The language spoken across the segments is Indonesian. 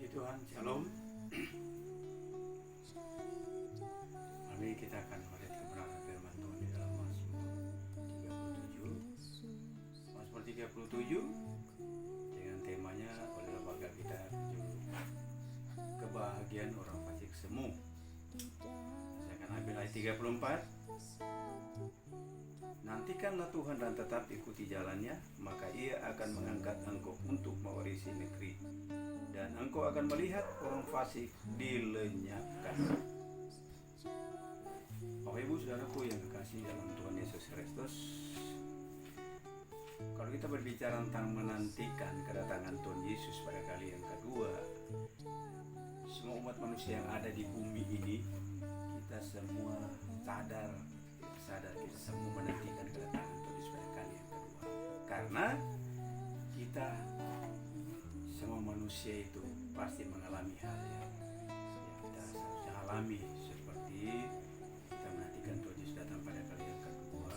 Puji Tuhan, Shalom. Hari kita akan melihat kebenaran firman Tuhan di dalam Mazmur 37. Mazmur 37 dengan temanya oleh lembaga kita kebahagiaan orang fasik semu. Saya akan ambil ayat 34. Nantikanlah Tuhan dan tetap ikuti jalannya, maka Ia akan mengangkat engkau untuk mewarisi negeri, dan engkau akan melihat orang fasik dilenyapkan. Bapak Ibu Saudaraku yang kekasih dalam Tuhan Yesus Kristus, kalau kita berbicara tentang menantikan kedatangan Tuhan Yesus pada kali yang kedua, semua umat manusia yang ada di bumi ini, kita semua sadar kita semua menantikan kedatangan Tuhan Yesus pada kali yang kedua. Karena kita semua manusia itu pasti mengalami hal yang kita seharusnya alami, seperti kita menantikan Tuhan Yesus datang pada kali yang kedua.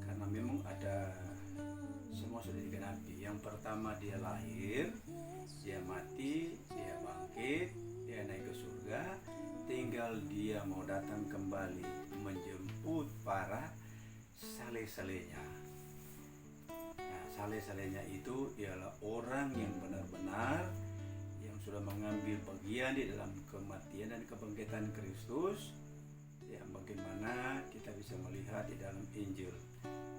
Karena memang ada, semua sudah digenapi. Yang pertama dia lahir, dia mati, dia bangkit, dia naik ke surga. Tinggal dia mau datang kembali menjemput para saleh-salehnya. Nah, saleh-salehnya itu ialah orang yang benar-benar yang sudah mengambil bagian di dalam kematian dan kebangkitan Kristus, yang bagaimana kita bisa melihat di dalam Injil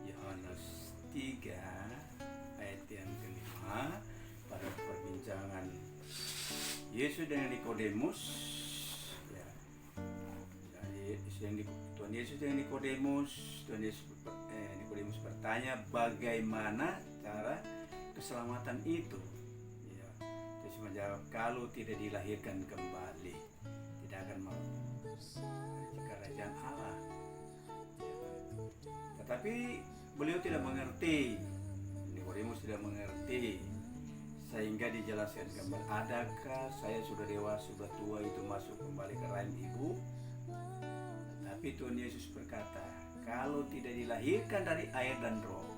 Yohanes 3 ayat yang kelima pada perbincangan Yesus dengan Nikodemus. Tuhan Yesus dengan Nikodemus, Nikodemus bertanya bagaimana cara keselamatan itu. Ya, Yesus menjawab, kalau tidak dilahirkan kembali tidak akan masuk kerajaan Allah. Tetapi beliau tidak mengerti, Nikodemus tidak mengerti, sehingga dijelaskan kembali, adakah saya sudah dewasa, sudah tua itu masuk kembali ke rahim ibu? Tapi Tuhan Yesus berkata, kalau tidak dilahirkan dari air dan roh,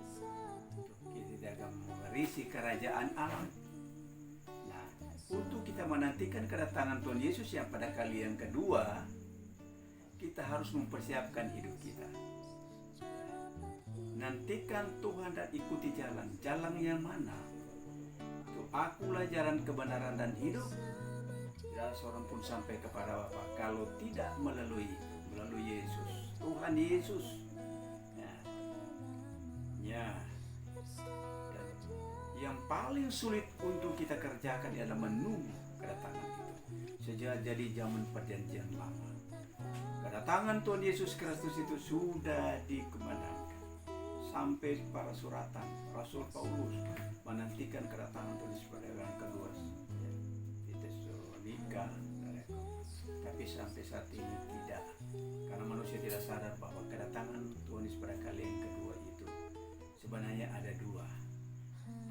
kita tidak akan mewarisi kerajaan Allah. Nah, untuk kita menantikan kedatangan Tuhan Yesus yang pada kali yang kedua, kita harus mempersiapkan hidup kita. Nantikan Tuhan dan ikuti jalan. Jalan yang mana? Itu akulah jalan kebenaran dan hidup. Tidak seorang pun sampai kepada Bapa kalau tidak melalui Yesus, Tuhan Yesus. Ya. Dan yang paling sulit untuk kita kerjakan adalah menunggu kedatangan itu. Sejak jadi zaman perjanjian lama, kedatangan Tuhan Yesus Kristus itu sudah dikumandangkan. Sampai para suratan Rasul Paulus menantikan kedatangan Tuhan Yesus pada yang kedua di Tesalonika. Tapi sampai saat ini tidak, karena manusia tidak sadar bahwa kedatangan Tuhan Yesus pada kali yang kedua itu sebenarnya ada dua.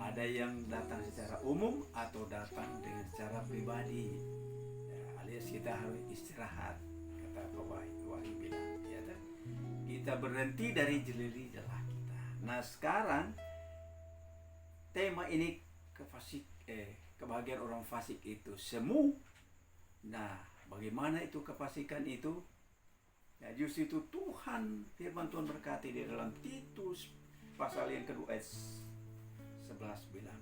Ada yang datang secara umum atau datang dengan secara pribadi, ya, alias kita harus istirahat, kata Pak Wahyu bilang, ya, kita berhenti dari jelili-jelah kita. Nah, sekarang tema ini kebahagiaan orang fasik itu semu. Nah, bagaimana itu kefasikan itu? Ya, justru itu Tuhan, firman Tuhan berkata di dalam Titus pasal yang kedua ayat 11 bilang,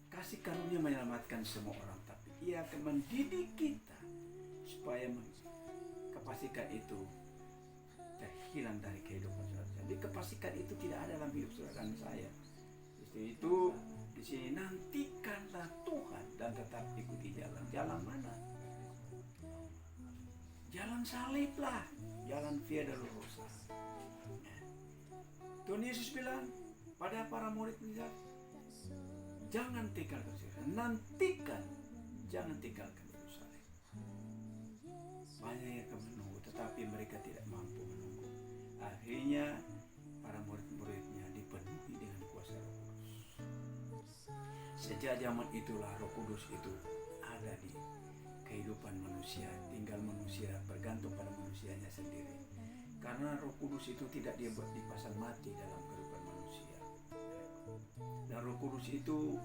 kasih karunia menyelamatkan semua orang, tapi Ia akan mendidik kita supaya kefasikan itu terhilang dari kehidupan saudara. Jadi kefasikan itu tidak ada dalam hidup saudara dan saya. Justru itu di sini, nantikanlah Tuhan dan tetap ikuti jalan. Jalan mana? Jalan salib lah, jalan Via Dolorosa. Tuhan Yesus bilang pada para murid-murid, jangan tinggalkan Yerusalem, nantikan, jangan tinggalkan Yerusalem. Banyak yang akan menunggu, tetapi mereka tidak mampu menunggu. Akhirnya para murid-muridnya dipenuhi dengan kuasa Roh Kudus. Sejak zaman itulah Roh Kudus itu ada di kehidupan manusia, tinggal manusia bergantung pada manusianya sendiri. Karena Roh Kudus itu tidak dia dipasang mati dalam kehidupan manusia. Dan Roh Kudus itu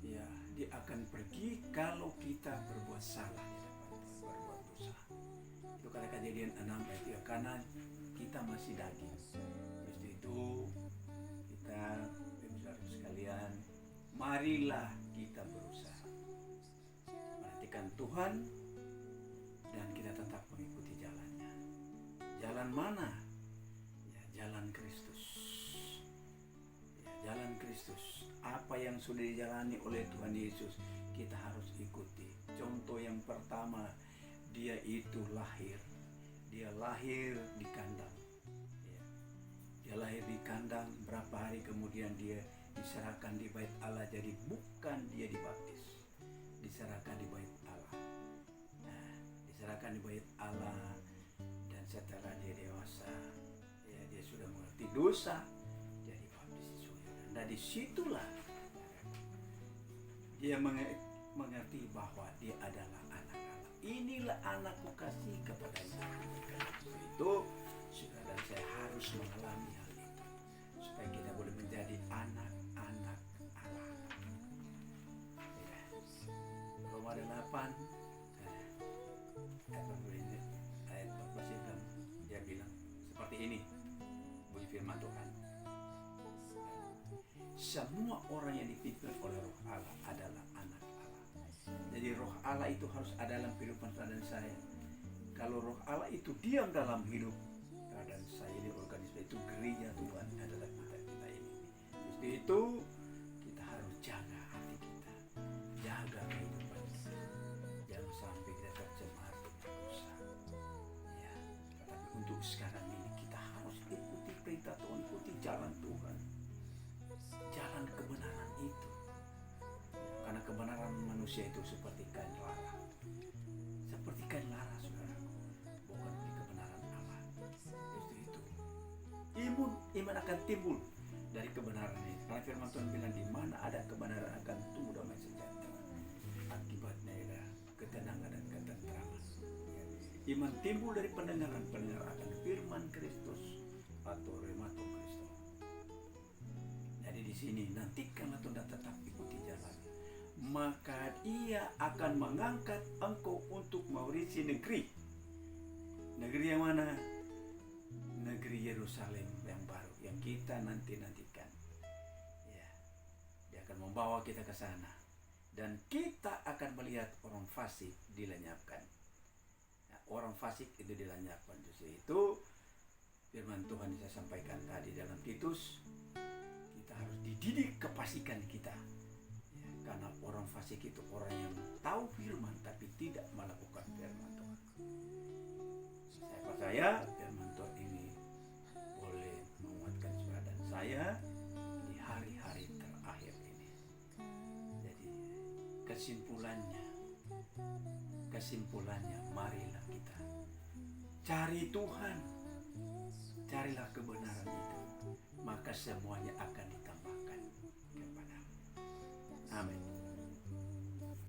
ya Dia akan pergi kalau kita berbuat salah di hadapan Tuhan, berbuat dosa. Itu kata Kejadian 6 ayat 3, karena kita masih daging. Justru itu kita, saudara sekalian, marilah kita berusaha menantikan Tuhan dan kita tetap mengikuti jalannya. Jalan mana? Ya, jalan Kristus. Ya, jalan Kristus. Apa yang sudah dijalani oleh Tuhan Yesus, kita harus ikuti. Contoh yang pertama, dia itu lahir. Dia lahir di kandang. Ya. Dia lahir di kandang, berapa hari kemudian dia diserahkan di bait Allah. Jadi bukan dia dibaptis, diserahkan di bait Allah. Nah, diserahkan di bait Allah, dan setelah dia dewasa, ya, dia sudah mengerti dosa, dia dibaptis di Surga. Dan disitulah dia mengerti bahwa dia adalah anak Allah. Inilah anakku kasih kepadanya. Itu saudara dan saya harus mengalami hal itu supaya kita boleh menjadi anak-anak Allah. Ya. Roma 8 ayat 14 dia bilang seperti ini, bunyi firman Tuhan. Semua orang yang dipimpin oleh Roh Allah adalah anak Allah. Jadi Roh Allah itu harus ada dalam kehidupan saudara dan saya. Kalau Roh Allah itu diam dalam hidup saudara dan saya, ini organisme itu gereja Tuhan adalah kita ini. Justru itu kita harus jaga hati kita, jaga kehidupan kita, jangan sampai kita tercemar dengan dosa. Ya, tetapi untuk sekarang ini kita harus ikuti perintah Tuhan, ikuti jalan Tuhan, jalan kebenaran itu. Karena kebenaran manusia itu seperti kain lara. Seperti kain lara, saudaraku. Bukan di kebenaran Allah. Justru itu. Iman akan timbul dari kebenaran ini. Karena firman Tuhan bilang, di mana ada kebenaran akan tumbuh damai sejahtera. Akibatnya adalah ketenangan dan ketenteraman. Ya. Iman timbul dari pendengaran akan firman Kristus atau remato Kristus. Jadi di sini nantikanlah Tuhan tetap ikuti jalannya, maka Ia akan mengangkat engkau untuk mewarisi negeri. Negeri yang mana? Negeri Yerusalem yang baru, yang kita nantikan. Ya, Dia akan membawa kita ke sana, dan kita akan melihat orang fasik dilenyapkan. Nah, orang fasik itu dilenyapkan. Justru itu firman Tuhan yang saya sampaikan tadi dalam Titus. Kita harus dididik kefasikan kita, ya, karena orang fasik itu orang yang tahu firman tapi tidak melakukan firman Tuhan. Saya percaya firman Tuhan ini boleh menguatkan saudara dan saya di hari-hari terakhir ini. Jadi kesimpulannya marilah kita cari Tuhan, carilah kebenaran itu, maka semuanya akan ditambahkan kepadamu. Amin.